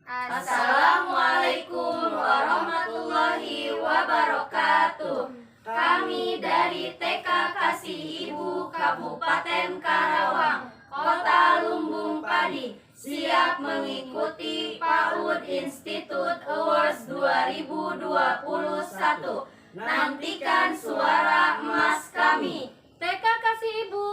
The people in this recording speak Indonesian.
Assalamualaikum warahmatullahi wabarakatuh. Kami dari TK Kasih Ibu Kabupaten Karawang, Kota Lumbung Padi, siap mengikuti PAUD Institute Awards 2021. Nantikan suara emas kami. TK Kasih Ibu.